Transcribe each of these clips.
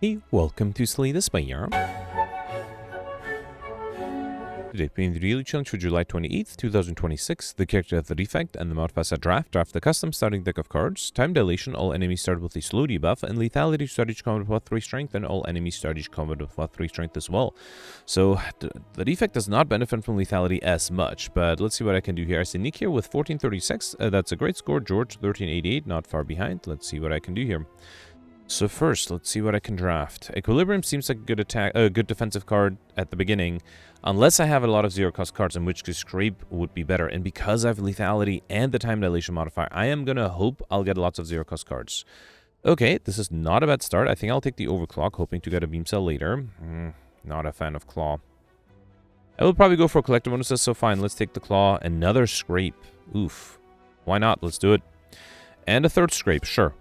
Hey, welcome to Slay the Spire. Today, playing the daily challenge for July 28th, 2026. The character of the Defect and the modifiers at draft. Draft the custom starting deck of cards. Time Dilation, all enemies start with a slow debuff. And Lethality, start each combat with 3 strength. And all enemies start each combat with 3 strength as well. So, the Defect does not benefit from Lethality as much. But let's see what I can do here. I see Nick here with 1436. That's a great score. George, 1388, not far behind. Let's see what I can do here. So first, let's see what I can draft. Equilibrium seems like a good defensive card at the beginning, unless I have a lot of zero-cost cards, in which case Scrape would be better. And because I have Lethality and the Time Dilation modifier, I am going to hope I'll get lots of zero-cost cards. Okay, this is not a bad start. I think I'll take the Overclock, hoping to get a Beam Cell later. Not a fan of Claw. I will probably go for collector bonuses, so fine. Let's take the Claw. Another Scrape. Oof. Why not? Let's do it. And a third Scrape, sure.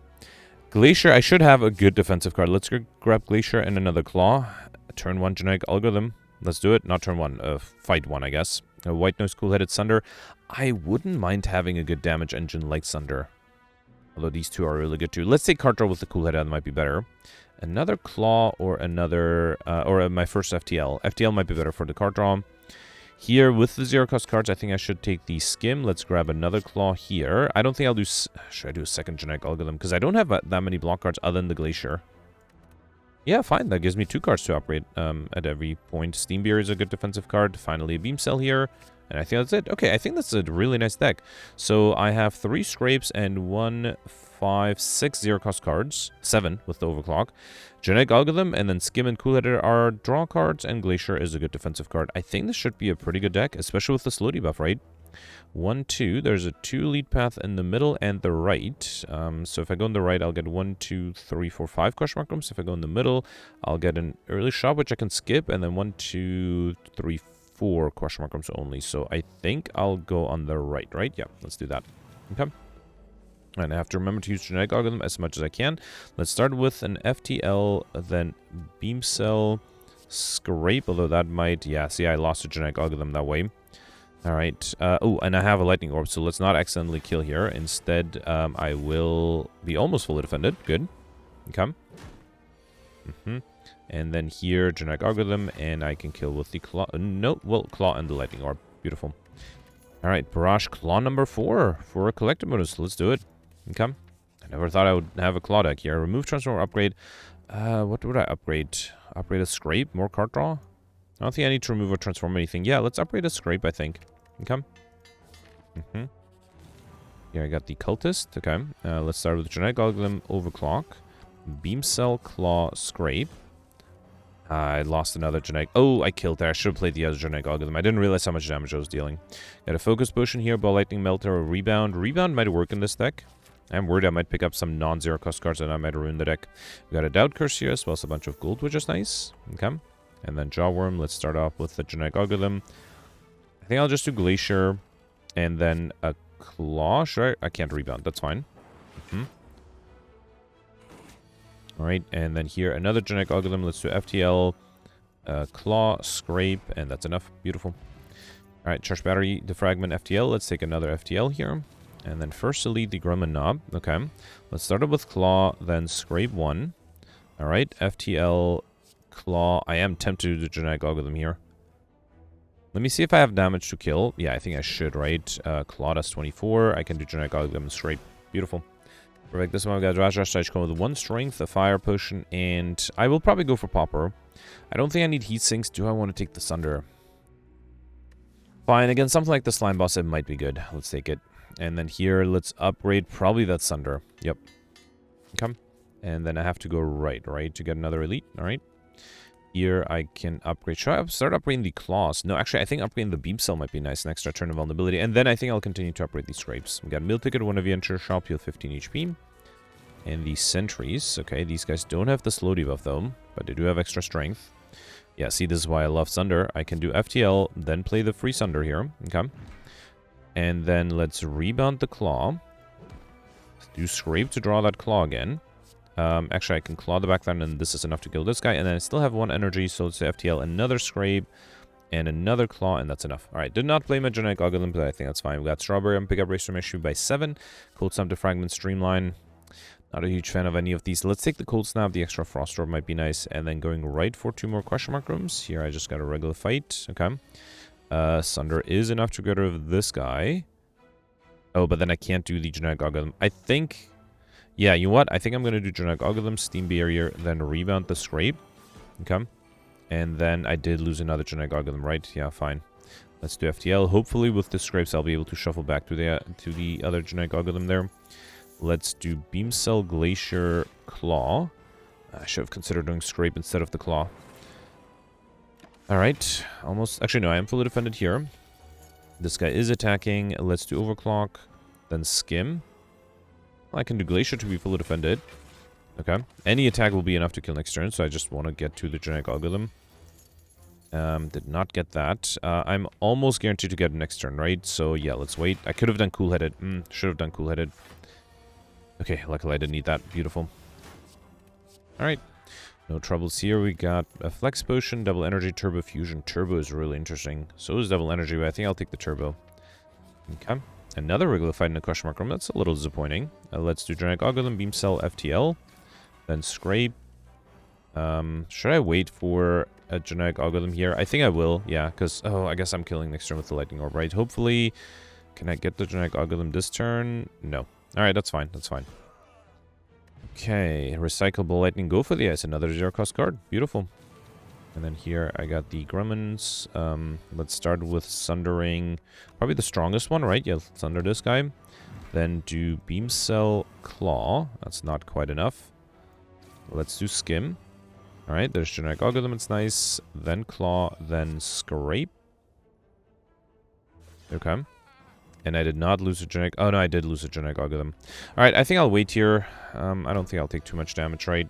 Glacier, I should have a good defensive card. Let's grab Glacier and another Claw. Turn 1 Genetic Algorithm. Let's do it. Not turn 1. Fight 1, I guess. A White Nose Cool-Headed Sunder. I wouldn't mind having a good damage engine like Sunder. Although these two are really good too. Let's take card draw with the Cool-Headed. That might be better. Another Claw or another... my first FTL. FTL might be better for the card draw. Here, with the zero-cost cards, I think I should take the Skim. Let's grab another Claw here. I don't think I'll do... Should I do a second Genetic Algorithm? Because I don't have that many block cards other than the Glacier. Yeah, fine. That gives me 2 cards to operate at every point. Steam Beer is a good defensive card. Finally, a Beam Cell here. And I think that's it. Okay, I think that's a really nice deck. So I have 3 Scrapes and 1, 5, 6 zero-cost cards. 7 with the Overclock. Genetic Algorithm, and then Skim and Cool-Headed are draw cards, and Glacier is a good defensive card. I think this should be a pretty good deck, especially with the slow debuff, right? 1, 2. There's a 2 lead path in the middle and the right. So if I go in the right, I'll get 1, 2, 3, 4, 5 question mark rooms. If I go in the middle, I'll get an early shot, which I can skip, and then 1, 2, 3, 4 question mark rooms only. So I think I'll go on the right, right? Yeah, let's do that. Okay. And I have to remember to use Genetic Algorithm as much as I can. Let's start with an FTL, then Beam Cell, Scrape, although that might... Yeah, see, I lost a Genetic Algorithm that way. Alright. Oh, and I have a Lightning Orb, so let's not accidentally kill here. Instead, I will be almost fully defended. Good. Okay. And then here, Genetic Algorithm, and I can kill with the Claw... no, well, Claw and the Lightning Orb. Beautiful. Alright, Barrage Claw number 4 for a collector bonus. Let's do it. Okay. I never thought I would have a Claw deck here. Remove Transformer, upgrade. What would I upgrade? Upgrade a Scrape? More card draw? I don't think I need to remove or transform anything. Yeah, let's upgrade a Scrape, I think. Okay. Here I got the Cultist. Okay. Let's start with Genetic Algorithm, Overclock. Beam Cell, Claw, Scrape. I lost another Genetic... Oh, I killed there. I should have played the other Genetic Algorithm. I didn't realize how much damage I was dealing. Got a Focus Potion here, Ball Lightning Melter, or Rebound. Rebound might work in this deck. I'm worried I might pick up some non-zero cost cards and I might ruin the deck. We got a Doubt Curse here, as well as a bunch of gold, which is nice. Okay. And then Jawworm. Let's start off with the Genetic Algorithm. I think I'll just do Glacier. And then a Claw. Sure, I can't rebound. That's fine. Alright, and then here, another Genetic Algorithm. Let's do FTL, Claw, Scrape, and that's enough. Beautiful. Alright, Charge Battery, Defragment, FTL. Let's take another FTL here. And then first delete the Grumman Knob. Okay. Let's start it with Claw, then Scrape 1. Alright, FTL, Claw. I am tempted to do the Genetic Algorithm here. Let me see if I have damage to kill. Yeah, I think I should, right? Claw does 24. I can do Genetic Algorithm and Scrape. Beautiful. Perfect. This one I've got Rash Stage come with 1 Strength, a Fire Potion, and I will probably go for Popper. I don't think I need Heat Sinks. Do I want to take the Sunder? Fine. Again, something like the Slime Boss, it might be good. Let's take it. And then here, let's upgrade probably that Sunder. Yep. Okay. And then I have to go right, to get another Elite. Alright. Here I can upgrade. Should I start upgrading the Claws? No, actually, I think upgrading the Beam Cell might be nice. An extra turn of vulnerability. And then I think I'll continue to upgrade these Scrapes. We got Meal Ticket, 1 of the Enter Shop, heal 15 HP. And the Sentries. Okay, these guys don't have the slow debuff though, but they do have extra strength. Yeah, see, this is why I love Sunder. I can do FTL, then play the free Sunder here. Okay. And then let's rebound the Claw. Do Scrape to draw that Claw again. Actually, I can Claw the backline, and this is enough to kill this guy. And then I still have 1 energy, so let's FTL, another Scrape, and another Claw, and that's enough. Alright, did not play my Genetic Algorithm, but I think that's fine. We got Strawberry on Pickup, Race from issue by 7. Cold Stump, Defragment, Streamline. Not a huge fan of any of these. Let's take the Cold Snap. The extra Frost Orb might be nice. And then going right for 2 more question mark rooms. Here I just got a regular fight. Okay. Sunder is enough to get rid of this guy. Oh, but then I can't do the Genetic Algorithm. I think... Yeah, you know what? I think I'm going to do Genetic Algorithm, Steam Barrier, then Rebound the Scrape. Okay. And then I did lose another Genetic Algorithm, right? Yeah, fine. Let's do FTL. Hopefully with the Scrapes I'll be able to shuffle back to the other Genetic Algorithm there. Let's do Beam Cell, Glacier, Claw. I should have considered doing Scrape instead of the Claw. Alright, almost... Actually, no, I am fully defended here. This guy is attacking. Let's do Overclock, then Skim. Well, I can do Glacier to be fully defended. Okay. Any attack will be enough to kill next turn, so I just want to get to the Genetic Algorithm. Did not get that. I'm almost guaranteed to get next turn, right? So, yeah, let's wait. I could have done Cool-Headed. Should have done Cool-Headed. Okay, luckily I didn't need that. Beautiful. Alright. No troubles here. We got a Flex Potion, Double Energy, Turbo Fusion. Turbo is really interesting. So is Double Energy, but I think I'll take the Turbo. Okay. Another regular fight in the question mark room. That's a little disappointing. Let's do Genetic Algorithm, Beam Cell, FTL. Then Scrape. Should I wait for a Genetic Algorithm here? I think I will, yeah, because... Oh, I guess I'm killing next turn with the Lightning Orb, right? Hopefully... Can I get the Genetic Algorithm this turn? No. Alright, that's fine. That's fine. Okay. Recyclable Lightning. Go for the Ice. Another 0-cost card. Beautiful. And then here I got the Grumman's. Let's start with Sundering. Probably the strongest one, right? Yeah, Sunder this guy. Then do Beam Cell, Claw. That's not quite enough. Let's do Skim. Alright, there's Genetic Algorithm. It's nice. Then Claw. Then Scrape. Okay. And I did not lose a Genetic... Oh, no, I did lose a Genetic Algorithm. Alright, I think I'll wait here. I don't think I'll take too much damage, right?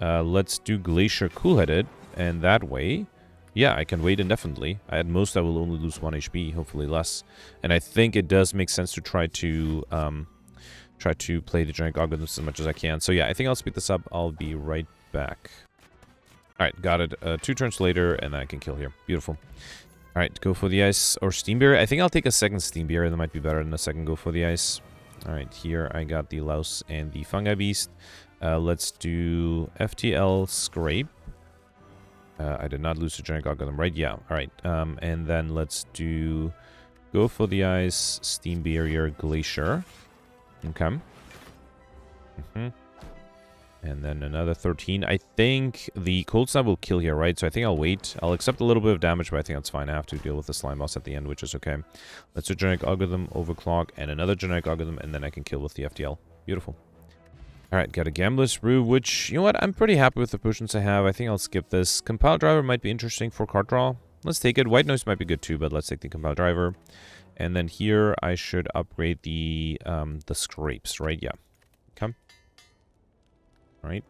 Let's do Glacier Cool-Headed. And that way... Yeah, I can wait indefinitely. At most, I will only lose 1 HP, hopefully less. And I think it does make sense to try to play the Genetic Algorithms as much as I can. So yeah, I think I'll speed this up. I'll be right back. Alright, got it. 2 turns later, and I can kill here. Beautiful. Alright, go for the Ice or Steam Barrier. I think I'll take a second Steam Barrier. That might be better than a second go for the Ice. Alright, here I got the Louse and the Fungi Beast. Let's do FTL Scrape. I did not lose the Genetic Algorithm, right? Yeah, alright. And then let's do go for the Ice, Steam Barrier, Glacier. Okay. And then another 13. I think the Cold Snap will kill here, right? So I think I'll wait. I'll accept a little bit of damage, but I think that's fine. I have to deal with the Slime Boss at the end, which is okay. Let's do Genetic Algorithm, Overclock, and another Genetic Algorithm, and then I can kill with the FTL. Beautiful. Alright, got a Gambler's Brew, which, you know what? I'm pretty happy with the potions I have. I think I'll skip this. Compile Driver might be interesting for card draw. Let's take it. White Noise might be good too, but let's take the Compile Driver. And then here I should upgrade the Scrapes, right? Yeah. Okay. Alright.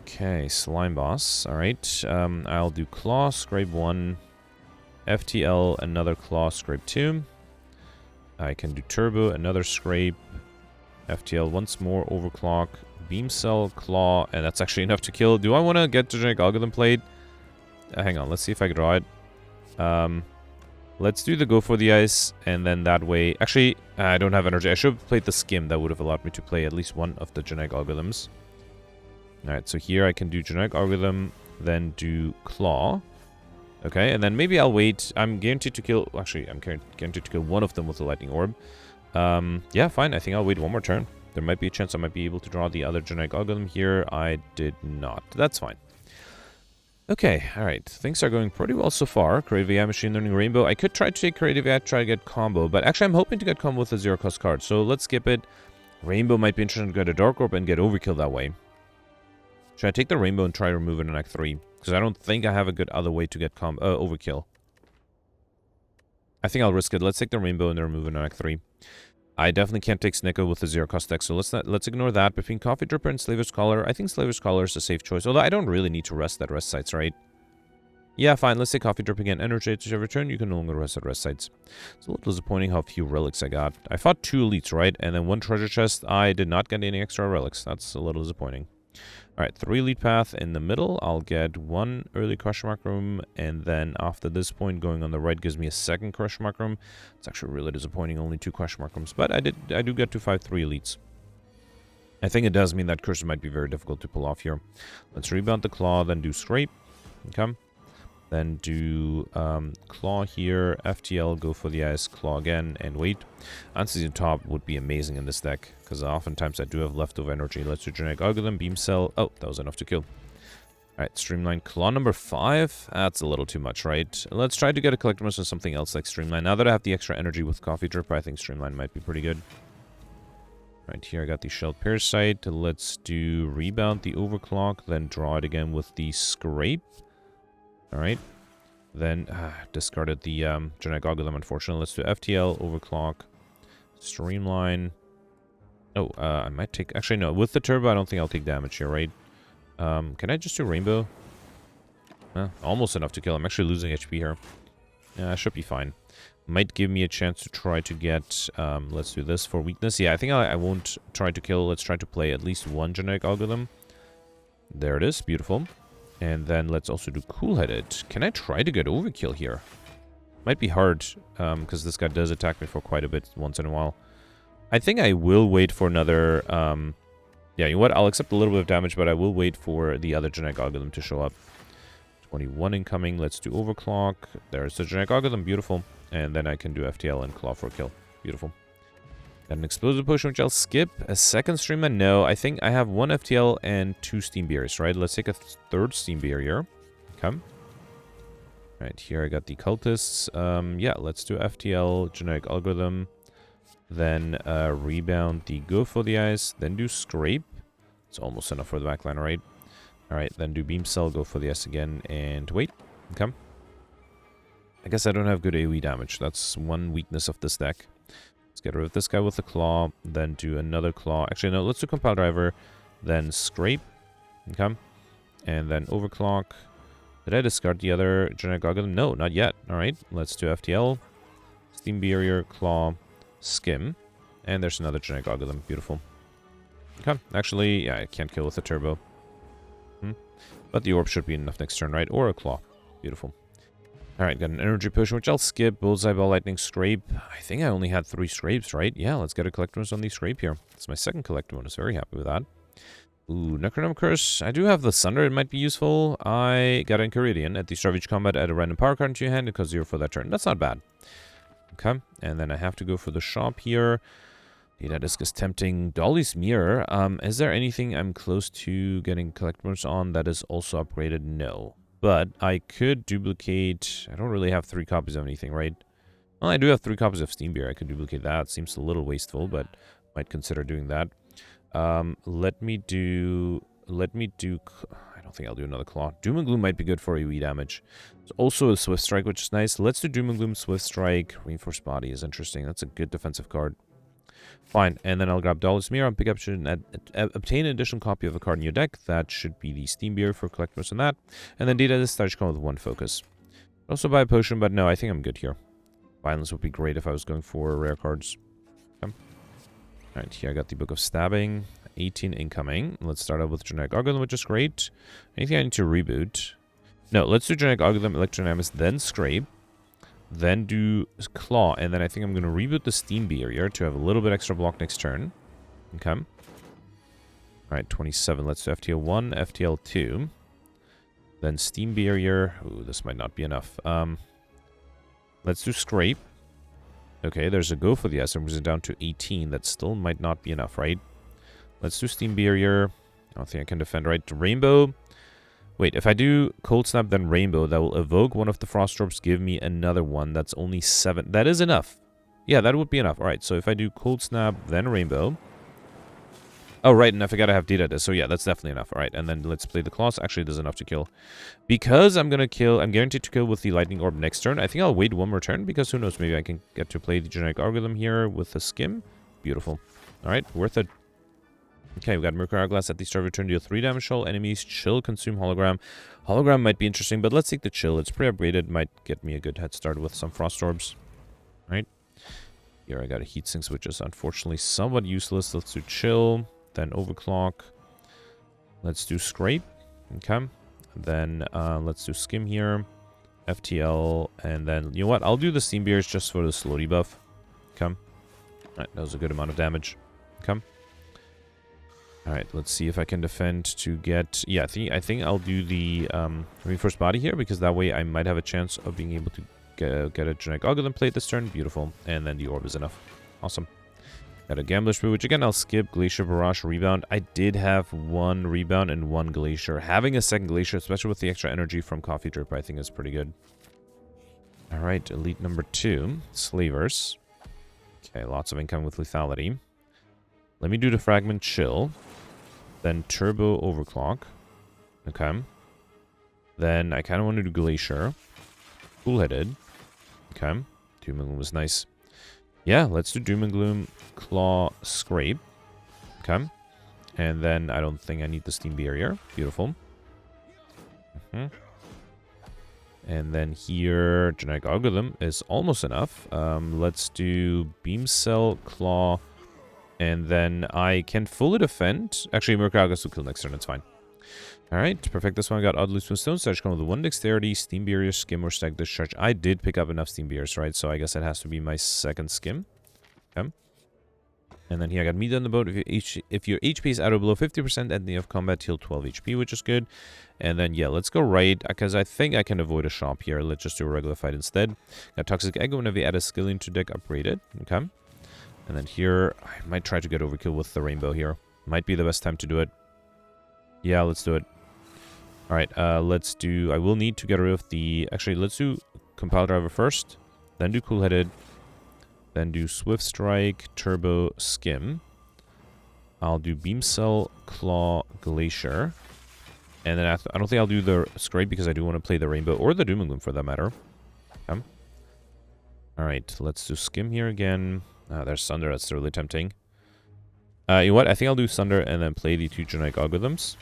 Okay, Slime Boss. Alright. I'll do Claw, Scrape 1, FTL, another Claw, Scrape 2. I can do Turbo, another Scrape, FTL once more, Overclock, Beam Cell, Claw, and that's actually enough to kill. Do I want to get the Genetic Algorithm played? Hang on, let's see if I can draw it. Let's do the Go for the Ice, and then that way... Actually, I don't have energy. I should have played the Skim. That would have allowed me to play at least one of the Genetic Algorithms. Alright, so here I can do Genetic Algorithm, then do Claw. Okay, and then maybe I'll wait. I'm guaranteed to kill... Actually, I'm guaranteed to kill one of them with the Lightning Orb. Yeah, fine. I think I'll wait one more turn. There might be a chance I might be able to draw the other Genetic Algorithm here. I did not. That's fine. Okay, alright. Things are going pretty well so far. Creative AI, Machine Learning, Rainbow. I could try to take Creative AI, try to get combo, but actually I'm hoping to get combo with a 0-cost card, so let's skip it. Rainbow might be interesting to get a Dark Orb and get Overkill that way. Should I take the Rainbow and try to remove it in Act 3? Because I don't think I have a good other way to get Overkill. I think I'll risk it. Let's take the Rainbow and then remove it in Act 3. I definitely can't take Snicker with the 0-cost deck, so let's ignore that. Between Coffee Dripper and Slaver's Collar, I think Slaver's Collar is a safe choice, although I don't really need to rest at rest sites, right? Yeah, fine, let's take Coffee Dripper again. Energize every turn, you can no longer rest at rest sites. It's a little disappointing how few relics I got. I fought 2 elites, right? And then 1 treasure chest. I did not get any extra relics. That's a little disappointing. Alright, 3 elite path in the middle. I'll get 1 early question mark room, and then after this point, going on the right gives me a 2nd question mark room. It's actually really disappointing, only 2 question mark rooms, but I do get to 5 3 elites. I think it does mean that curses might be very difficult to pull off here. Let's rebound the claw, then do scrape. Okay. Then do claw here, FTL, go for the ice, claw again, and wait. Unseasoned top would be amazing in this deck, because oftentimes I do have leftover energy. Let's do Genetic Algorithm, Beam Cell. Oh, that was enough to kill. Alright, Streamline, claw number 5. That's a little too much, right? Let's try to get a Collectimus or something else like Streamline. Now that I have the extra energy with Coffee Drip, I think Streamline might be pretty good. Right here, I got the Shelled Parasite. Let's do Rebound the Overclock, then draw it again with the Scrape. Alright. Then, discarded the Genetic Algorithm, unfortunately. Let's do FTL, Overclock, Streamline. Oh, I might take... Actually, no. With the Turbo, I don't think I'll take damage here, right? Can I just do Rainbow? Almost enough to kill. I'm actually losing HP here. Yeah, I should be fine. Might give me a chance to try to get... let's do this for weakness. Yeah, I think I won't try to kill. Let's try to play at least one Genetic Algorithm. There it is. Beautiful. And then let's also do Cool-Headed. Can I try to get Overkill here? Might be hard, because this guy does attack me for quite a bit once in a while. I think I will wait for another... yeah, you know what? I'll accept a little bit of damage, but I will wait for the other Genetic Algorithm to show up. 21 incoming. Let's do Overclock. There's the Genetic Algorithm. Beautiful. And then I can do FTL and Claw for a kill. Beautiful. Got an Explosive Potion, which I'll skip. A second Streamline? No, I think I have one FTL and 2 Steam Barriers, right? Let's take a third Steam Barrier. Come. Right, here I got the Cultists. Yeah, let's do FTL, Genetic Algorithm. Then Rebound the Go for the Ice. Then do Scrape. It's almost enough for the backline, right? Alright, then do Beam Cell, go for the Ice again, and wait. Come. I guess I don't have good AoE damage. That's one weakness of this deck. Let's get rid of this guy with the Claw, then do another Claw. Actually, no, let's do Compile Driver, then Scrape, okay, and then Overclock. Did I discard the other Genetic Algorithm? No, not yet. Alright, let's do FTL, Steam Barrier, Claw, Skim, and there's another Genetic Algorithm. Beautiful. Okay, actually, yeah, I can't kill with a Turbo. But the Orb should be enough next turn, right? Or a Claw. Beautiful. Alright, got an Energy Potion, which I'll skip. Bullseye, Ball, Lightning, Scrape. I think I only had 3 Scrapes, right? Yeah, let's get a Collectimus on the Scrape here. It's my second Collectimus. Very happy with that. Ooh, Necronom Curse. I do have the Sunder. It might be useful. I got an Enchiridion. At the start of each combat, add a random power card into your hand. It costs 0 for that turn. That's not bad. Okay, and then I have to go for the shop here. Data Disc is tempting. Dolly's Mirror. Is there anything I'm close to getting Collectimus on that is also upgraded? No. But I could duplicate... I don't really have 3 copies of anything, right? Well, I do have 3 copies of Steam Beer. I could duplicate that. Seems a little wasteful, but might consider doing that. Let me do... I don't think I'll do another Claw. Doom and Gloom might be good for AoE damage. There's also a Swift Strike, which is nice. Let's do Doom and Gloom, Swift Strike. Reinforced Body is interesting. That's a good defensive card. Fine, and then I'll grab Dolly's Mirror and pick up obtain an additional copy of a card in your deck. That should be the Steam Beer for Collectimus and that. And then Data Disc come with 1 focus. Also buy a potion, but no, I think I'm good here. Violence would be great if I was going for rare cards. Okay. Alright, here I got the Book of Stabbing. 18 incoming. Let's start out with Genetic Algorithm, which is great. Anything I need to reboot? No, let's do Genetic Algorithm, Electrodynamis, then Scrape. Then do Claw, and then I think I'm going to reboot the Steam Barrier to have a little bit extra block next turn. Okay. Alright, 27. Let's do FTL 1, FTL 2. Then Steam Barrier. Ooh, this might not be enough. Let's do Scrape. Okay, there's a Go for the S, and brings it down to 18. That still might not be enough, right? Let's do Steam Barrier. I don't think I can defend, right? Rainbow. Wait, if I do Cold Snap, then Rainbow, that will evoke one of the Frost Orbs, give me another one. That's only 7. That is enough. Yeah, that would be enough. Alright, so if I do Cold Snap, then Rainbow. Oh, right, and I forgot I have Data Disc. So yeah, that's definitely enough. Alright, and then let's play the Claws. Actually, there's enough to kill. Because I'm guaranteed to kill with the Lightning Orb next turn. I think I'll wait 1 more turn, because who knows, maybe I can get to play the Genetic Algorithm here with the Skim. Beautiful. Alright, worth it. Okay, we got Mercury Hourglass at the start of your turn. Deal 3 damage to all enemies. Chill, consume Hologram. Hologram might be interesting, but let's take the Chill. It's pre-upgraded. Might get me a good head start with some Frost Orbs. Right. Here I got a Heat Sinks, which is unfortunately somewhat useless. Let's do Chill. Then Overclock. Let's do Scrape. Okay. Then let's do Skim here. FTL. And then, you know what? I'll do the Steam Beers just for the slow debuff. Okay. Alright, that was a good amount of damage. Okay. Alright, let's see if I can defend to get... Yeah, I think I'll do the reinforced body here, because that way I might have a chance of being able to get a genetic algorithm plate this turn. Beautiful. And then the orb is enough. Awesome. Got a Gambler's Brew, which again, I'll skip. Glacier, Barrage, Rebound. I did have one Rebound and one Glacier. Having a second Glacier, especially with the extra energy from Coffee Drip, I think is pretty good. Alright, Elite number 2. Slavers. Okay, lots of income with Lethality. Let me do the Fragment Chill. Then Turbo Overclock. Okay. Then I kind of want to do Glacier. Cool-headed. Okay. Doom and Gloom was nice. Yeah, let's do Doom and Gloom, Claw, Scrape. Okay. And then I don't think I need the Steam Barrier. Beautiful. And then here, Genetic Algorithm is almost enough. Let's do Beam Cell, Claw, and then I can fully defend. Actually, Murkragas will kill next turn, it's fine. Alright, perfect. This one I got Oddly Smooth Stone. So I just come with 1 Dexterity, Steam Barrier, Skim, or Stack Discharge. I did pick up enough Steam Barriers, right? So I guess it has to be my second Skim. Okay. And then here I got Meat on the Boat. If your HP is out or below 50% at the end of combat, heal 12 HP, which is good. And then, yeah, let's go right, because I think I can avoid a shop here. Let's just do a regular fight instead. Got Toxic Egg whenever you add a skill into deck, upgrade it. Okay. And then here, I might try to get overkill with the Rainbow here. Might be the best time to do it. Yeah, let's do it. Alright, let's do... I will need to get rid of the... Actually, let's do Compile Driver first. Then do Cool-Headed. Then do Swift Strike, Turbo, Skim. I'll do Beam Cell, Claw, Glacier. And then after, I don't think I'll do the Scrape because I do want to play the Rainbow or the Doom and Gloom for that matter. Okay. Alright, let's do Skim here again. There's Sunder, that's really tempting. You know what? I think I'll do Sunder and then play the 2 Genetic Algorithms.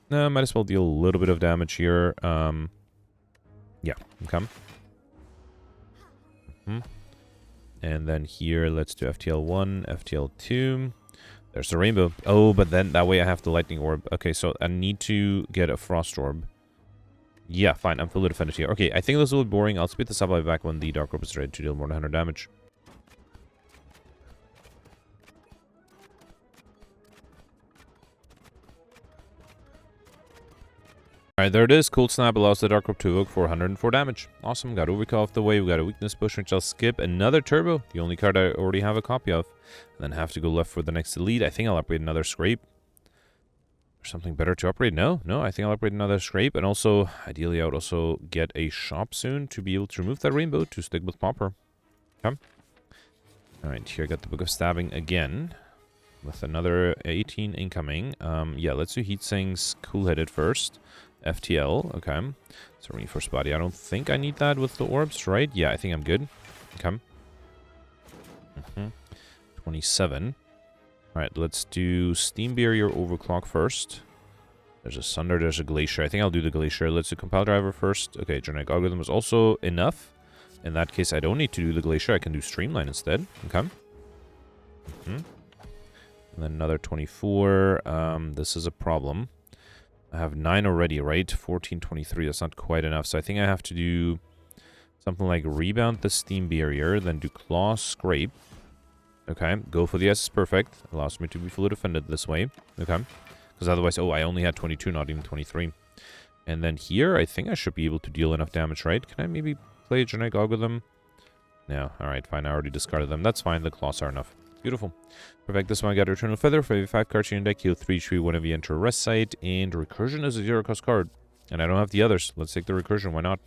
Might as well deal a little bit of damage here. Yeah, okay. And then here, let's do FTL1, FTL2. There's the Rainbow. Oh, but then that way I have the Lightning Orb. Okay, so I need to get a Frost Orb. Yeah, fine. I'm fully defended here. Okay, I think this is a little boring. I'll speed this up by back when the Dark Orb is ready to deal more than 100 damage. Alright, there it is. Cold Snap allows the Dark Orb to evoke for 104 damage. Awesome. Got Overkill off the way. We got a Weakness Push, which I'll skip. Another Turbo, the only card I already have a copy of. And then have to go left for the next Elite. I think I'll upgrade another Scrape. Or something better to upgrade? No, I think I'll upgrade another Scrape. And also, ideally, I would also get a Shop soon to be able to remove that Rainbow to stick with Pauper. Okay. Alright, here I got the Book of Stabbing again. With another 18 incoming. Yeah, let's do Heatsinks Cool-Headed first. FTL, okay. So Reinforced Body. I don't think I need that with the orbs, right? Yeah, I think I'm good. Okay. 27. Alright, let's do Steam Barrier Overclock first. There's a Sunder, there's a Glacier. I think I'll do the Glacier. Let's do Compile Driver first. Okay, Genetic Algorithm is also enough. In that case, I don't need to do the Glacier. I can do Streamline instead. Okay. And then another 24. This is a problem. I have 9 already, right? 14, 23. That's not quite enough. So I think I have to do something like Rebound the Steam Barrier, then do Claw, Scrape. Okay, go for the S is perfect. Allows me to be fully defended this way. Okay. Because otherwise, oh, I only had 22, not even 23. And then here, I think I should be able to deal enough damage, right? Can I maybe play a Genetic Algorithm? No. Alright, fine. I already discarded them. That's fine. The Claws are enough. Beautiful. Perfect. This one I got Eternal Feather. For every 5 cards in your deck, heal 3 HP whenever you enter a rest site. And Recursion is a 0-cost card. And I don't have the others. Let's take the Recursion. Why not?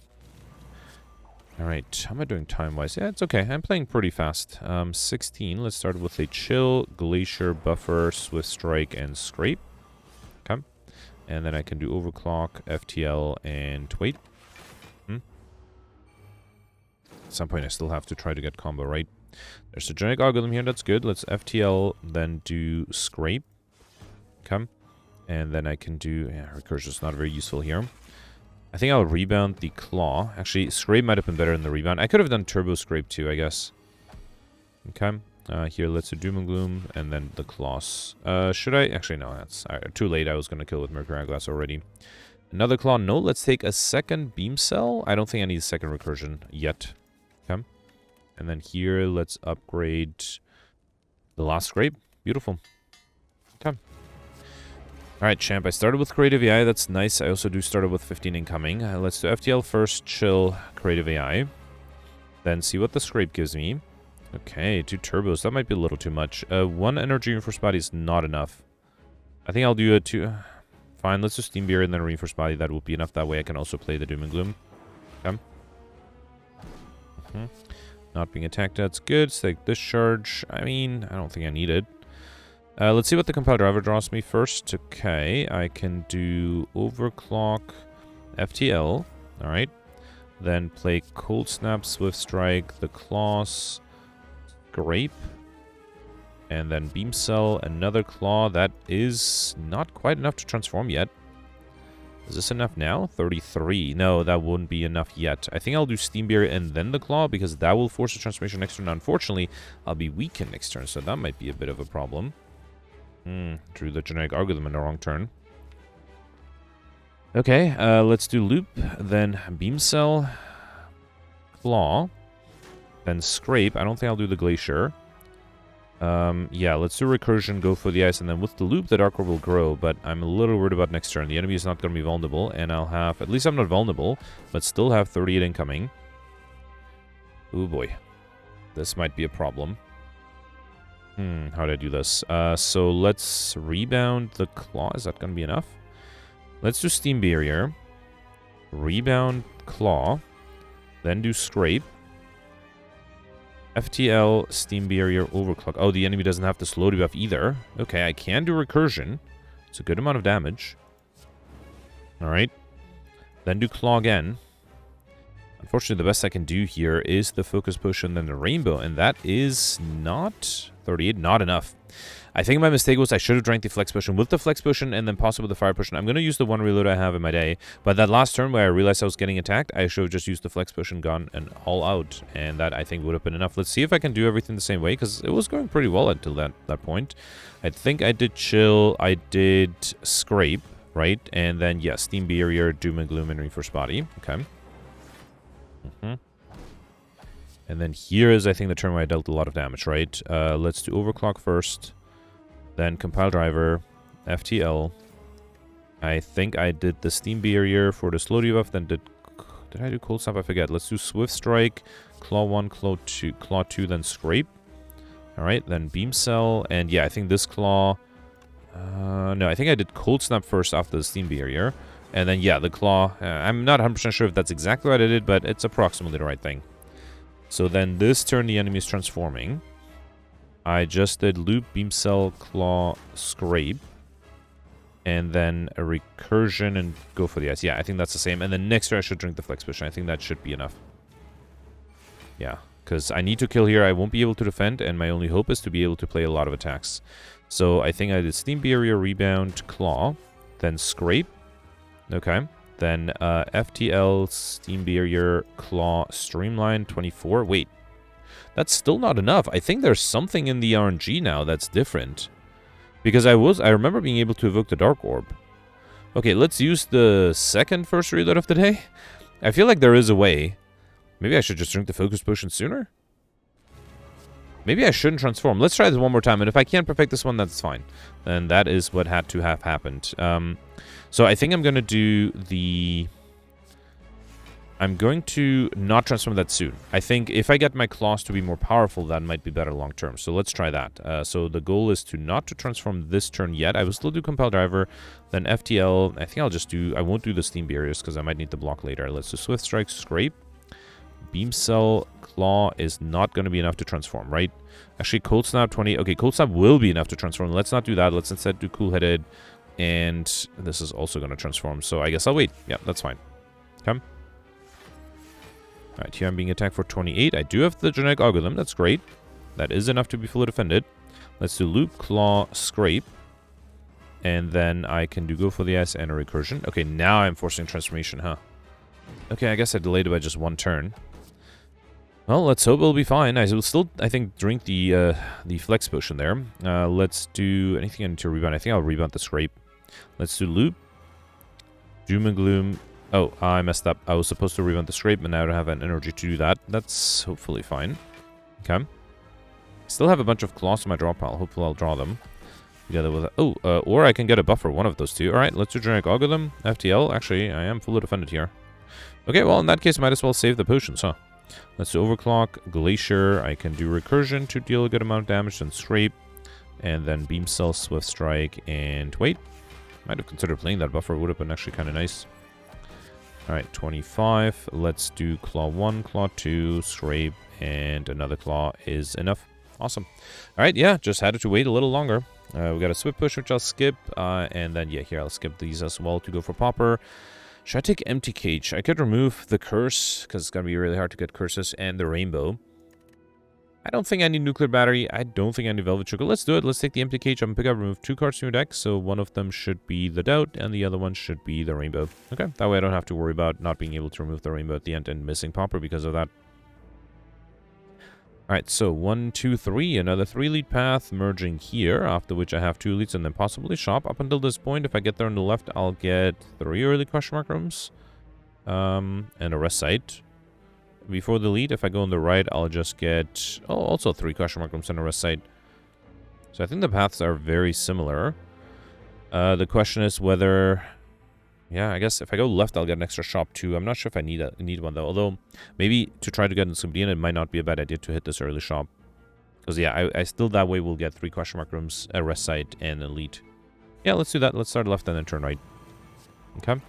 Alright. How am I doing time-wise? Yeah, it's okay. I'm playing pretty fast. 16. Let's start with a Chill, Glacier, Buffer, Swift Strike, and Scrape. Okay. And then I can do Overclock, FTL, and wait. At some point, I still have to try to get combo, right? There's a Genetic Algorithm here, that's good. Let's FTL, then do Scrape. Okay. And then I can do... Yeah, Recursion is not very useful here. I think I'll Rebound the Claw. Actually, Scrape might have been better than the Rebound. I could have done Turbo Scrape too, I guess. Okay. Here, let's do Doom and Gloom, and then the Claws. Should I? Actually, no, that's too late. I was going to kill with Mercury Glass already. Another Claw, no. Let's take a second Beam Cell. I don't think I need a second Recursion yet. Okay. And then here, let's upgrade the last Scrape. Beautiful. Okay. Alright, champ, I started with Creative AI. That's nice. I also do start with 15 incoming. Let's do FTL first, chill, Creative AI. Then see what the scrape gives me. Okay, 2 turbos. That might be a little too much. 1 energy reinforced body is not enough. I think I'll do a 2... Fine, let's do Steam Beer and then reinforced body. That will be enough. That way I can also play the Doom and Gloom. Okay. Not being attacked, that's good. Take discharge. I mean, I don't think I need it. Let's see what the compile driver draws me first. Okay, I can do overclock FTL. Alright. Then play Cold Snap, Swift Strike, the Claws, Scrape. And then Beam Cell, another Claw. That is not quite enough to transform yet. Is this enough now? 33. No, that wouldn't be enough yet. I think I'll do Steam Beer and then the Claw, because that will force a transformation next turn. Unfortunately, I'll be weakened next turn, so that might be a bit of a problem. Drew the generic algorithm in the wrong turn. Okay, let's do Loop, then Beam Cell, Claw, then Scrape. I don't think I'll do the Glacier. Yeah, let's do Recursion, go for the Ice, and then with the Loop, the Dark Orb will grow, but I'm a little worried about next turn. The enemy is not going to be vulnerable, and I'll have... At least I'm not vulnerable, but still have 38 incoming. Oh boy. This might be a problem. How do I do this? So let's rebound the Claw. Is that going to be enough? Let's do Steam Barrier. Rebound Claw. Then do Scrape. FTL, Steam Barrier, Overclock. Oh, the enemy doesn't have the slow debuff either. Okay, I can do Recursion. It's a good amount of damage. Alright. Then do Claw again. Unfortunately, the best I can do here is the Focus Potion, then the Rainbow, and that is not 38, not enough. I think my mistake was I should have drank the Flex Potion. With the Flex Potion and then possibly the Fire Potion, I'm going to use the 1 reload I have in my day. But that last turn where I realized I was getting attacked, I should have just used the Flex Potion, gone and all out. And that, I think, would have been enough. Let's see if I can do everything the same way, because it was going pretty well until that point. I think I did Chill, I did Scrape, right? And then, yeah, Steam Barrier, Doom and Gloom, and Reinforced Body. Okay. And then here is, I think, the turn where I dealt a lot of damage, right? Let's do Overclock first. Then Compile Driver, FTL. I think I did the Steam Barrier for the slow debuff. Then did I do Cold Snap? I forget. Let's do Swift Strike, Claw 1, Claw 2, then Scrape. Alright, then Beam Cell. And yeah, I think this Claw... no, I think I did Cold Snap first after the Steam Barrier. And then, yeah, the Claw. I'm not 100% sure if that's exactly what I did, but it's approximately the right thing. So then this turn, the enemy is transforming. I just did Loop, Beam Cell, Claw, Scrape. And then a Recursion and go for the Ice. Yeah, I think that's the same. And then next turn, I should drink the Flex Potion. I think that should be enough. Yeah, because I need to kill here. I won't be able to defend, and my only hope is to be able to play a lot of attacks. So I think I did Steam Barrier, Rebound, Claw, then Scrape. Okay, then FTL, Steam Barrier, Claw, Streamline, 24. Wait, that's still not enough. I think there's something in the RNG now that's different. Because I remember being able to evoke the Dark Orb. Okay, let's use the second first reload of the day. I feel like there is a way. Maybe I should just drink the Focus Potion sooner? Maybe I shouldn't transform. Let's try this one more time, and if I can't perfect this one, that's fine. Then that is what had to have happened. So I think I'm going to do the... I'm going to not transform that soon. I think if I get my claws to be more powerful, that might be better long term. So let's try that. So the goal is to not to transform this turn yet. I will still do Compile Driver, then FTL. I think I'll just do... I won't do the Steam Barriers because I might need the block later. Let's do Swift Strike, Scrape. Beam Cell, Claw is not going to be enough to transform, right? Actually, Cold Snap, 20. Okay, Cold Snap will be enough to transform. Let's not do that. Let's instead do Cool Headed. And this is also going to transform. So I guess I'll wait. Yeah, that's fine. Come. Alright, here I'm being attacked for 28. I do have the genetic algorithm. That's great. That is enough to be fully defended. Let's do Loop, Claw, Scrape. And then I can do Go for the Ice and a Recursion. Okay, now I'm forcing transformation, huh? Okay, I guess I delayed it by just one turn. Well, let's hope it'll be fine. I will still, I think, drink the Flex Potion there. Let's do anything I need to rebound. I think I'll rebound the Scrape. Let's do Loop. Doom and Gloom. Oh, I messed up. I was supposed to rebound the Scrape, but now I don't have an energy to do that. That's hopefully fine. Okay. Still have a bunch of claws in my draw pile. Hopefully I'll draw them. together with... or I can get a buff for one of those two. Alright, let's do Genetic Algorithm. FTL. Actually, I am fully defended here. Okay, well, in that case, might as well save the potions, huh? Let's do Overclock, Glacier. I can do Recursion to deal a good amount of damage, and Scrape. And then Beam Cell, Swift Strike, and wait. Might have considered playing that buffer. Would have been actually kind of nice. Alright, 25. Let's do Claw 1, Claw 2, Scrape, and another Claw is enough. Awesome. Alright, yeah, just had to wait a little longer. We got a Swift Push, which I'll skip. And then, yeah, here, I'll skip these as well to go for Popper. Should I take Empty Cage? I could remove the Curse, because it's going to be really hard to get Curses, and the Rainbow. I don't think I need Nuclear Battery. I don't think I need Velvet Sugar. Let's do it. Let's take the Empty Cage. I'm going to pick up, remove 2 cards from your deck. So one of them should be the Doubt, and the other one should be the Rainbow. Okay, that way I don't have to worry about not being able to remove the Rainbow at the end and missing Popper because of that. Alright, so 1, 2, 3. Another 3-lead path merging here, after which I have 2 leads and then possibly shop. Up until this point, if I get there on the left, I'll get 3 early question mark rooms. And a rest site. Before the lead, if I go on the right, I'll just get... oh, also 3 question mark rooms and a rest site. So I think the paths are very similar. The question is whether... yeah, I guess if I go left, I'll get an extra shop too. I'm not sure if I need one though. Although, maybe to try to get in Subdian, it might not be a bad idea to hit this early shop. Because yeah, I still that way will get 3 question mark rooms, a rest site, and an elite. Yeah, let's do that. Let's start left and then turn right. Okay.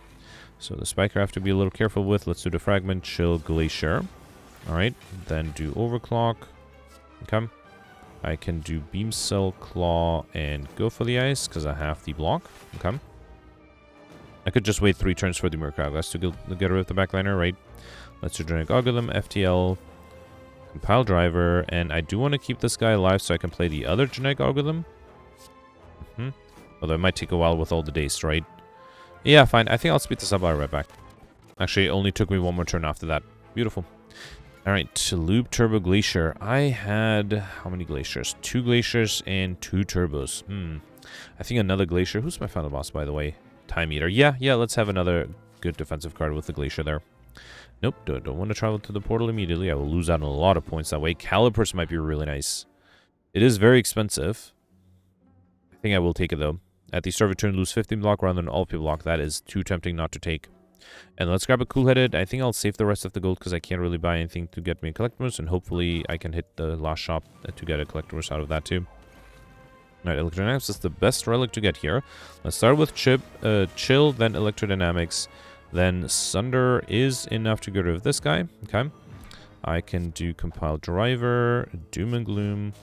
So the Spiker I have to be a little careful with. Let's do the Fragment, Chill, Glacier. Alright, then do Overclock. Okay. I can do Beam Cell, Claw, and go for the Ice, because I have the block. Okay. I could just wait 3 turns for the Mercury Hourglass to get rid of the backliner, right? Let's do Genetic Algorithm, FTL, Compile Driver, and I do want to keep this guy alive so I can play the other Genetic Algorithm. Although it might take a while with all the days, right? Yeah, fine. I think I'll speed this up. I'll be right back. Actually, it only took me 1 more turn after that. Beautiful. Alright, Loop Turbo Glacier. I had... how many Glaciers? 2 Glaciers and 2 Turbos. I think another Glacier. Who's my final boss, by the way? Time Eater. Yeah, let's have another good defensive card with the Glacier there. Nope, don't want to travel to the portal immediately. I will lose out on a lot of points that way. Calipers might be really nice. It is very expensive. I think I will take it, though. At the start of turn, lose 15 block rather than all P block. That is too tempting not to take. And let's grab a Cool-Headed. I think I'll save the rest of the gold because I can't really buy anything to get me a Collectimus. And hopefully I can hit the last shop to get a Collectimus out of that too. Alright, Electrodynamics is the best relic to get here. Let's start with Chill, then Electrodynamics. Then Sunder is enough to get rid of this guy. Okay. I can do Compile Driver, Doom and Gloom.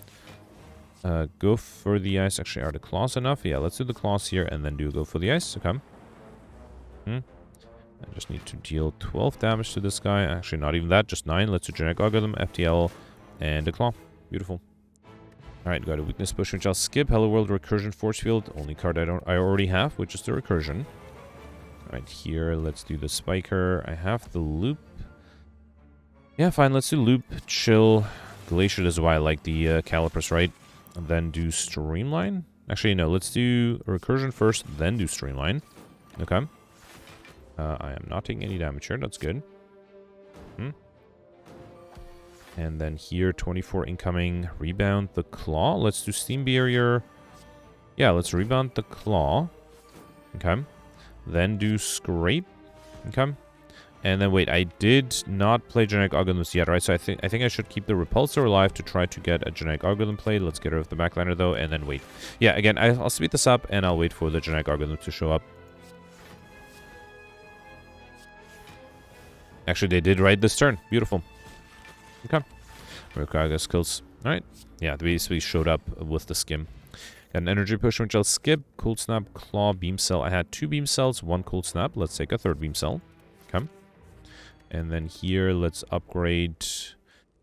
Go for the Ice. Actually, are the Claws enough? Yeah, let's do the Claws here and then do go for the Ice. Okay. I just need to deal 12 damage to this guy. Actually, not even that, just 9. Let's do Genetic Algorithm, FTL, and a Claw. Beautiful. Alright, got a Weakness Push, which I'll skip. Hello World, Recursion, Force Field. Only card I already have, which is the Recursion. Alright, here, let's do the Spiker. I have the Loop. Yeah, fine, let's do Loop, Chill, Glacier. This is why I like the Calipers, right? And then do Streamline. Actually, no, let's do Recursion first, then do Streamline. Okay. I am not taking any damage here. That's good. And then here, 24 incoming. Rebound the Claw. Let's do Steam Barrier. Yeah, let's rebound the Claw. Okay. Then do Scrape. Okay. And then wait, I did not play Genetic Algorithms yet, right? So I think I should keep the Repulsor alive to try to get a Genetic Algorithm played. Let's get rid of the backliner though, and then wait. Yeah, again, I'll speed this up and I'll wait for the Genetic Algorithm to show up. Actually, they did right this turn. Beautiful. Okay. Mercury skills. Alright. Yeah, they basically showed up with the skim. Got an Energy Push, which I'll skip. Cold Snap, Claw, Beam Cell. I had 2 Beam Cells, 1 Cold Snap. Let's take a 3rd Beam Cell. Okay. And then here, let's upgrade.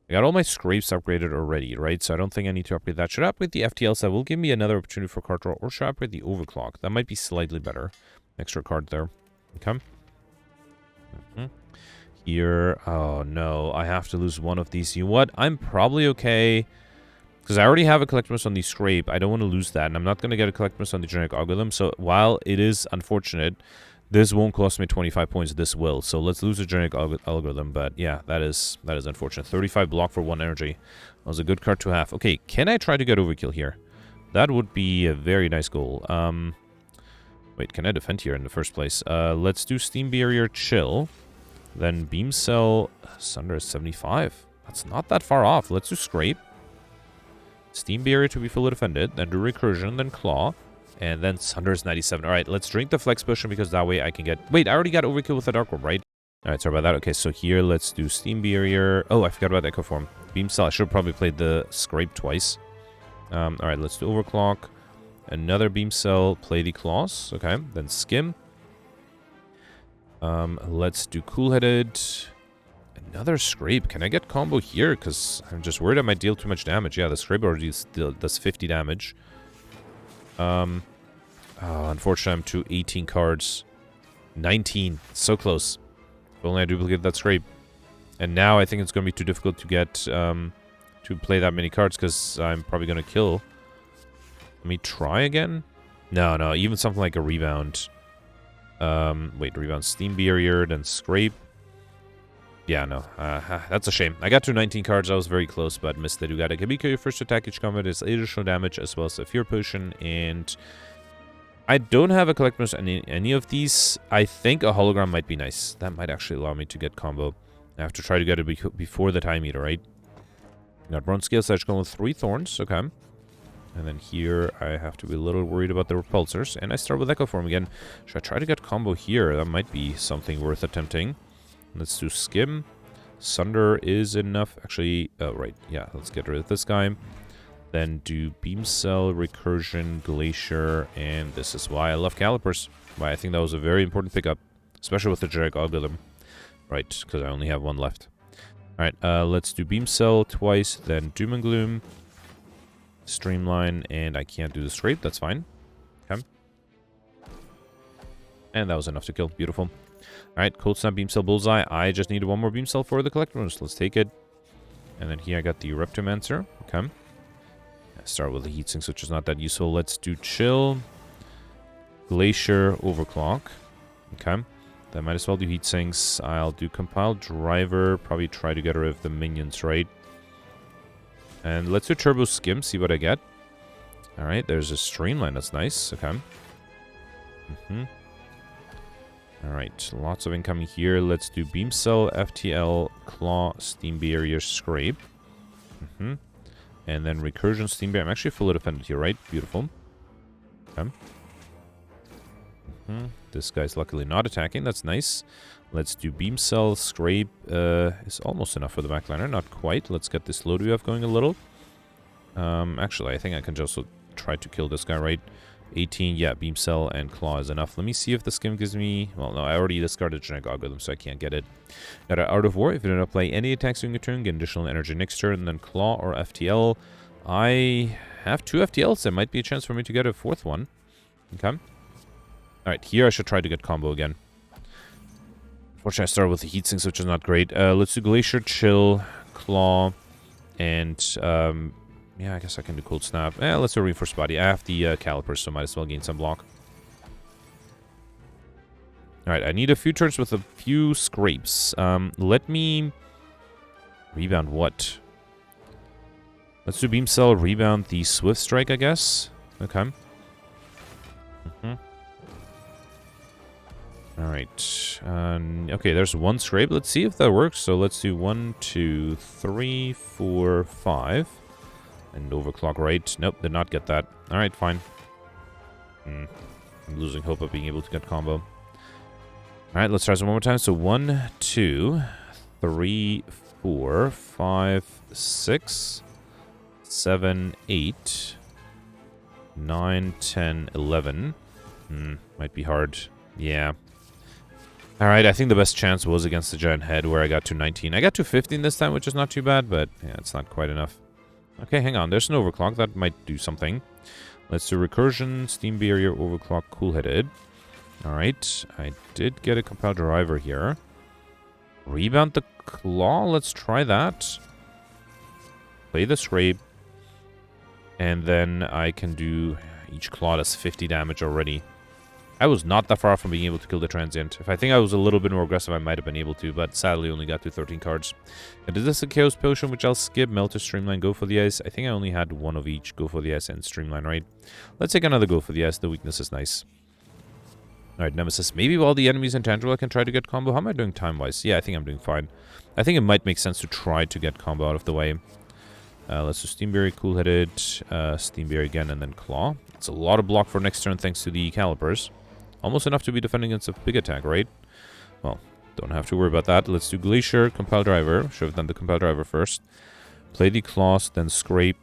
I got all my Scrapes upgraded already, right? So I don't think I need to upgrade that. Should I upgrade the FTLs? That will give me another opportunity for card draw. Or should I upgrade the Overclock? That might be slightly better. Extra card there. Okay. Here, oh no, I have to lose one of these. You know what? I'm probably okay. Because I already have a Collectimus on the Scrape. I don't want to lose that. And I'm not going to get a Collectimus on the Genetic Algorithm. So while it is unfortunate, this won't cost me 25 points. This will. So let's lose the Genetic Algorithm. But yeah, that is unfortunate. 35 block for 1 energy. That was a good card to have. Okay, can I try to get Overkill here? That would be a very nice goal. Wait, can I defend here in the first place? Let's do Steam Barrier, chill. Then Beam Cell, Sunder is 75. That's not that far off. Let's do Scrape. Steam Barrier to be fully defended. Then do Recursion, then Claw. And then Sunder is 97. Alright, let's drink the Flex Potion because that way I can get... Wait, I already got Overkill with the Dark Orb, right? Alright, sorry about that. Okay, so here let's do Steam Barrier. Oh, I forgot about Echo Form. Beam Cell, I should have probably played the Scrape twice. Alright, let's do Overclock. Another Beam Cell, play the Claws. Okay, then Skim. Let's do Cool-Headed. Another Scrape. Can I get combo here? Because I'm just worried I might deal too much damage. Yeah, the Scrape already does 50 damage. Oh, unfortunately, I'm to 18 cards. 19. So close. If only I duplicate that Scrape. And now I think it's going to be too difficult to get... to play that many cards because I'm probably going to kill... Let me try again? No, even something like a Rebound. Wait, Rebound, Steam Barrier, then Scrape. Yeah, no. That's a shame. I got to 19 cards. I was very close, but missed the Dugata Kabiko. Your first attack each combat is additional damage as well as a Fear Potion. And I don't have a collectibles on any of these. I think a Hologram might be nice. That might actually allow me to get combo. I have to try to get it before the Time Eater, right? Got Bronze Scale Slash going with 3 Thorns. Okay. And then here, I have to be a little worried about the Repulsors. And I start with Echo Form again. Should I try to get combo here? That might be something worth attempting. Let's do Skim. Sunder is enough. Actually, oh, right. Yeah, let's get rid of this guy. Then do Beam Cell, Recursion, Glacier. And this is why I love Calipers. Why I think that was a very important pickup. Especially with the generic algorithm. Right, because I only have one left. Alright, let's do Beam Cell twice. Then Doom and Gloom. Streamline, and I can't do the Scrape, that's fine. Okay. And that was enough to kill. Beautiful. Alright, Cold Snap, Beam Cell, Bullseye. I just needed one more Beam Cell for the Collectibles. Let's take it. And then here I got the Reptomancer. Okay. I start with the Heatsinks, which is not that useful. Let's do Chill. Glacier, Overclock. Okay. Then might as well do Heatsinks. I'll do Compile Driver. Probably try to get rid of the minions, right? And let's do Turbo Skim, see what I get. Alright, there's a Streamline, that's nice. Okay. Alright, lots of incoming here. Let's do Beam Cell, FTL, Claw, Steam Barrier, Scrape. And then Recursion, Steam Barrier. I'm actually fully defended here, right? Beautiful. Okay. This guy's luckily not attacking, that's nice. Let's do Beam Cell, Scrape is almost enough for the backliner, not quite. Let's get this load buff going a little. Actually, I think I can just try to kill this guy, right? 18, yeah, Beam Cell and Claw is enough. Let me see if the Skim gives me... Well, no, I already discarded Generic Algorithm, so I can't get it. Got an Art of War. If you do not play any attacks during your turn, get additional energy next turn, and then Claw or FTL. I have 2 FTLs. There might be a chance for me to get a 4th one. Okay. Alright, here I should try to get combo again. Unfortunately, I started with the Heatsinks, which is not great. Let's do Glacier, Chill, Claw, and, yeah, I guess I can do Cold Snap. Let's do Reinforce Body. I have the Calipers, so might as well gain some block. Alright, I need a few turns with a few Scrapes. Let me... Rebound what? Let's do Beam Cell, Rebound the Swift Strike, I guess. Okay. Alright. Okay, there's 1 Scrape. Let's see if that works. So let's do 1, 2, 3, 4, 5. And Overclock, right? Nope, did not get that. Alright, fine. I'm losing hope of being able to get combo. Alright, let's try this one more time. So 1, 2, 3, 4, 5, 6, 7, 8, 9, 10, 11. Might be hard. Yeah. Alright, I think the best chance was against the Giant Head, where I got to 19. I got to 15 this time, which is not too bad, but yeah, it's not quite enough. Okay, hang on. There's an Overclock. That might do something. Let's do Recursion, Steam Barrier, Overclock, Cool-Headed. Alright, I did get a Compile Driver here. Rebound the Claw. Let's try that. Play the Scrape. And then I can do... Each Claw does 50 damage already. I was not that far from being able to kill the transient. If I think I was a little bit more aggressive, I might have been able to, but sadly only got to 13 cards. And is this a Chaos Potion, which I'll skip? Melt to Streamline, Go for the Ice. I think I only had one of each, Go for the Ice and Streamline, right? Let's take another Go for the Ice. The weakness is nice. Alright, Nemesis. Maybe while the enemy's intangible, I can try to get combo. How am I doing time-wise? Yeah, I think I'm doing fine. I think it might make sense to try to get combo out of the way. Let's do Steamberry, Cool-Headed, Steamberry again, and then Claw. It's a lot of block for next turn thanks to the Calipers. Almost enough to be defending against a big attack, right? Well, don't have to worry about that. Let's do Glacier, Compile Driver. Should have done the Compile Driver first. Play the Claws, then Scrape.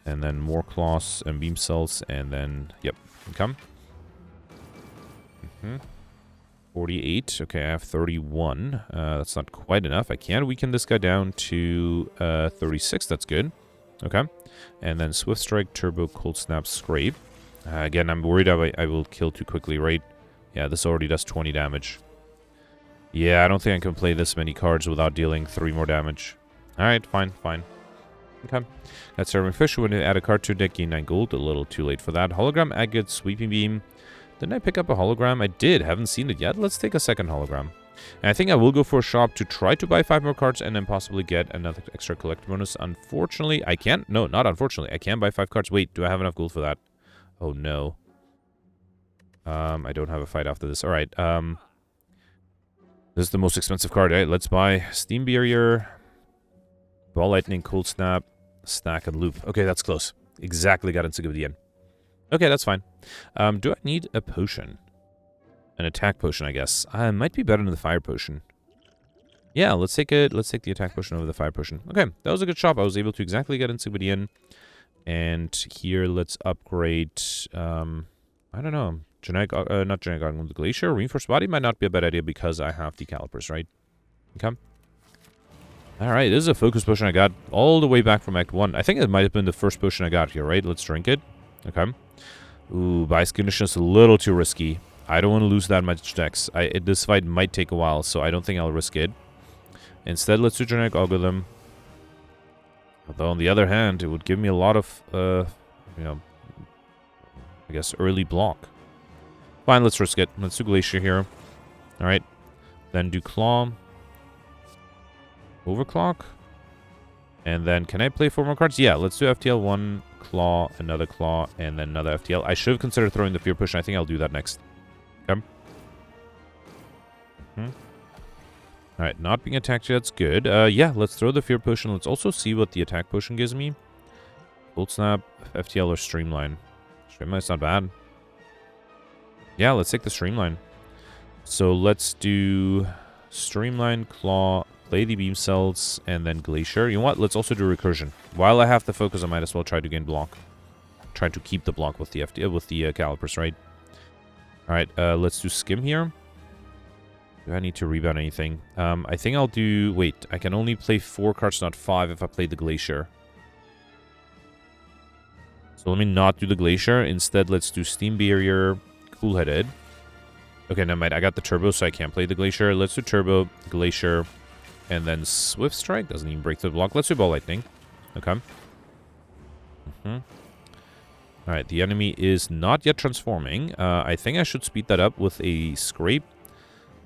And then more Claws and Beam Cells, and then, yep, come. 48. Okay, I have 31. That's not quite enough. I can weaken this guy down to 36. That's good. Okay. And then Swift Strike, Turbo, Cold Snap, Scrape. Again, I'm worried I will kill too quickly, right? Yeah, this already does 20 damage. Yeah, I don't think I can play this many cards without dealing 3 more damage. Alright, fine. Okay. That's Serving Fish. When you add a card to deck, gain 9 gold. A little too late for that. Hologram, Agate, Sweeping Beam. Didn't I pick up a hologram? I did. Haven't seen it yet. Let's take a second hologram. And I think I will go for a shop to try to buy 5 more cards and then possibly get another extra collector bonus. Unfortunately, I can't. No, not unfortunately. I can buy 5 cards. Wait, do I have enough gold for that? Oh, no. I don't have a fight after this. All right. This is the most expensive card. All right, let's buy Steam Barrier, Ball Lightning, Cold Snap, Stack, and Loop. Okay, that's close. Exactly got into the end. Okay, that's fine. Do I need a potion? An attack potion, I guess. Might be better than the fire potion. Yeah, let's take it. Let's take the attack potion over the fire potion. Okay, that was a good shop. I was able to exactly get into the end. And here, let's upgrade, I don't know, not Genetic Ogden, the Glacier. Reinforced Body might not be a bad idea because I have the Calipers, right? Okay. Alright, this is a focus potion I got all the way back from Act 1. I think it might have been the first potion I got here, right? Let's drink it. Okay. Ooh, Bias Condition is a little too risky. I don't want to lose that much dex. This fight might take a while, so I don't think I'll risk it. Instead, let's do Genetic Algorithm. Although, on the other hand, it would give me a lot of, you know, I guess, early block. Fine, let's risk it. Let's do Glacier here. Alright. Then do Claw. Overclock. And then, can I play 4 more cards? Yeah, let's do FTL 1, Claw, another Claw, and then another FTL. I should have considered throwing the Fear Push. I think I'll do that next. Okay. Alright, not being attacked yet, that's good. Yeah, let's throw the Fear Potion. Let's also see what the attack potion gives me. Cold Snap, FTL, or Streamline. Streamline's not bad. Yeah, let's take the Streamline. So let's do Streamline, Claw, play the Beam Cells, and then Glacier. You know what? Let's also do Recursion. While I have the focus, I might as well try to gain block. Try to keep the block with the Calipers, right? Alright, let's do Skim here. Do I need to rebound anything? I think I'll do... Wait, I can only play 4 cards, not 5, if I play the Glacier. So let me not do the Glacier. Instead, let's do Steam Barrier, Cool-Headed. Okay, never mind. I got the Turbo, so I can't play the Glacier. Let's do Turbo, Glacier, and then Swift Strike. Doesn't even break the block. Let's do Ball Lightning. Okay. Alright, the enemy is not yet transforming. I think I should speed that up with a Scrape.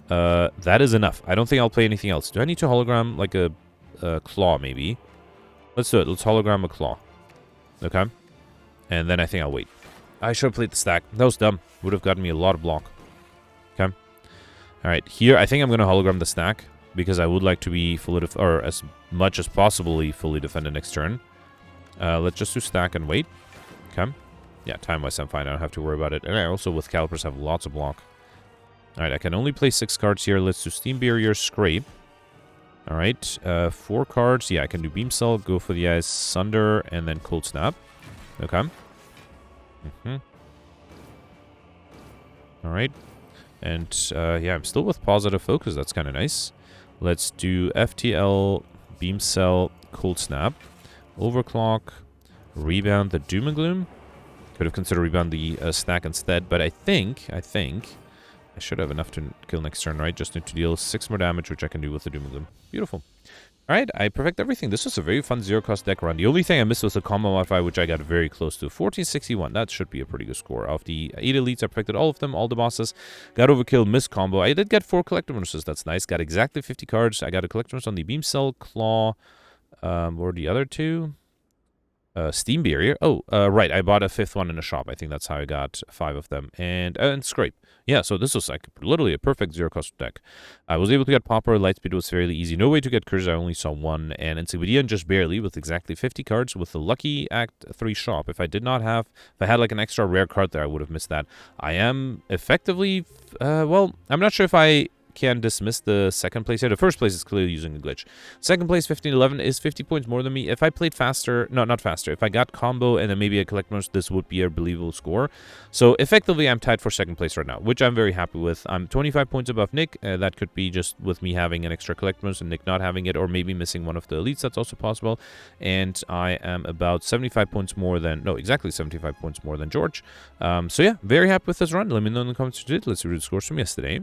That is enough. I don't think I'll play anything else. Do I need to hologram like a Claw, maybe? Let's do it. Let's hologram a Claw. Okay. And then I think I'll wait. I should have played the stack. That was dumb. Would have gotten me a lot of block. Okay. Alright, here I think I'm going to hologram the stack. Because I would like to be fully, or as much as possibly fully defended next turn. Let's just do stack and wait. Okay. Yeah, time-wise I'm fine. I don't have to worry about it. And I also, with Calipers, have lots of block. Alright, I can only play 6 cards here. Let's do Steam Barrier, Scrape. Alright, 4 cards. Yeah, I can do Beam Cell, Go for the Eyes, Sunder, and then Cold Snap. Okay. Alright. And, yeah, I'm still with Positive Focus. That's kind of nice. Let's do FTL, Beam Cell, Cold Snap, Overclock, Rebound the Doom and Gloom. Could have considered Rebound the stack instead, but I think I should have enough to kill next turn, right? Just need to deal 6 more damage, which I can do with the Doom and Gloom. Beautiful. Alright, I perfect everything. This was a very fun zero-cost deck run. The only thing I missed was the combo modifier, which I got very close to. 1461. That should be a pretty good score. Of the 8 elites, I perfected all of them, all the bosses. Got overkill, missed combo. I did get 4 collector bonuses. That's nice. Got exactly 50 cards. I got a collector bonus on the Beam Cell, Claw, or the other 2. Steam Barrier. Oh, right. I bought a 5th one in a shop. I think that's how I got 5 of them. And Scrape. Yeah, so this was like literally a perfect zero-cost deck. I was able to get Pauper. Lightspeed was fairly easy. No way to get Curse. I only saw 1. And Encyclopedia just barely with exactly 50 cards with the lucky Act 3 shop. If I had like an extra rare card there, I would have missed that. I am effectively, well, I'm not sure if I can dismiss the second place here. The first place is clearly using a glitch. Second place, 1511, is 50 points more than me. If I played faster, no, not faster. If I got combo and then maybe a collect bonus, this would be a believable score. So effectively, I'm tied for second place right now, which I'm very happy with. I'm 25 points above Nick. That could be just with me having an extra collect bonus and Nick not having it, or maybe missing one of the elites. That's also possible. And I am about 75 points more than, no, exactly 75 points more than George. So yeah, very happy with this run. Let me know in the comments what you did. Let's read the scores from yesterday.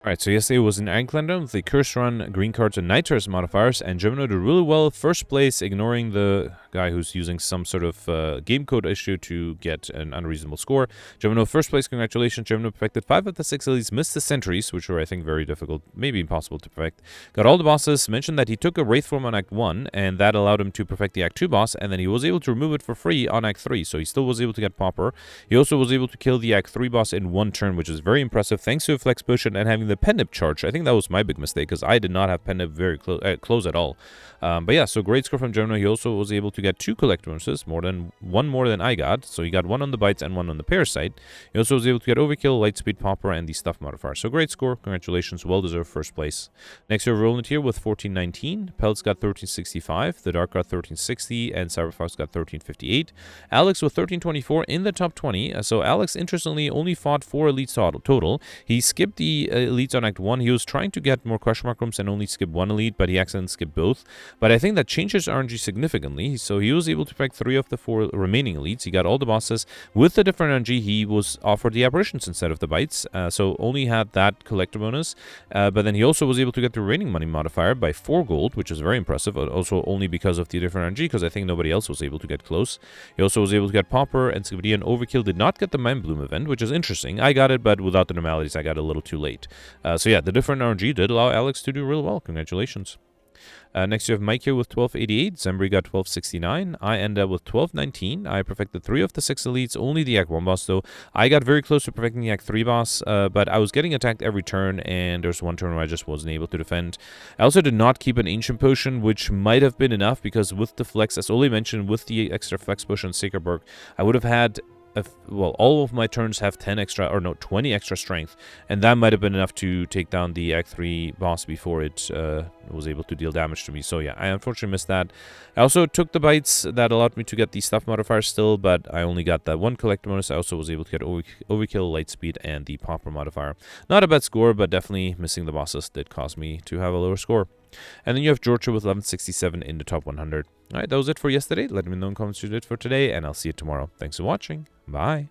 Alright, so yesterday was an Iron Calendar with the Curse Run, Green Cards, and Nitros modifiers, and Gemino did really well. First place, ignoring the guy who's using some sort of game code issue to get an unreasonable score. Gemino, first place, congratulations. Gemino perfected 5 of the 6 elites, missed the sentries, which were, I think, very difficult, maybe impossible to perfect. Got all the bosses, mentioned that he took a Wraith form on Act 1, and that allowed him to perfect the Act 2 boss, and then he was able to remove it for free on Act 3, so he still was able to get Pauper. He also was able to kill the Act 3 boss in 1 turn, which is very impressive, thanks to a Flex Potion and having the Pendip charge. I think that was my big mistake, because I did not have Pendip very close at all. But yeah, so great score from Gemino. He also was able to get 2 collector bonuses, one more than I got. So he got 1 on the bites and 1 on the Parasite. He also was able to get Overkill, Lightspeed, Pauper, and the Stuff modifier. So great score. Congratulations. Well-deserved first place. Next, we have Roland here with 1419. Peltz got 1365. The Dark got 1360. And Cyberfox got 1358. Alex with 1324 in the top 20. So Alex, interestingly, only fought 4 elites total. He skipped the elites on Act 1. He was trying to get more question mark rooms and only skip 1 elite, but he accidentally skipped both. But I think that changes RNG significantly. So he was able to pick 3 of the 4 remaining elites. He got all the bosses. With the different RNG, he was offered the apparitions instead of the bites. So only had that collector bonus. But then he also was able to get the remaining money modifier by 4 gold, which is very impressive. Also only because of the different RNG, because I think nobody else was able to get close. He also was able to get Pauper, and Encyclopedia, and Overkill did not get the Mind Bloom event, which is interesting. I got it, but without the normalities, I got a little too late. So yeah, the different RNG did allow Alex to do real well. Congratulations. Next, you have Mike here with 1288. Zembri got 1269. I end up with 1219. I perfected 3 of the 6 elites, only the Act 1 boss, though. I got very close to perfecting the Act 3 boss, but I was getting attacked every turn, and there's one turn where I just wasn't able to defend. I also did not keep an Ancient Potion, which might have been enough, because with the flex, as Oli mentioned, with the extra flex potion on Sacred Burg, I would have had well, all of my turns have 20 extra strength, and that might have been enough to take down the Act 3 boss before it was able to deal damage to me. So yeah, I unfortunately missed that. I also took the bites that allowed me to get the Stuff modifier still, but I only got that 1 collector bonus. I also was able to get Overkill, Lightspeed, and the Pauper modifier. Not a bad score, but definitely missing the bosses did cause me to have a lower score. And then you have Georgia with 1167 in the top 100. Alright, that was it for yesterday. Let me know in the comments what you did for today, and I'll see you tomorrow. Thanks for watching. Bye.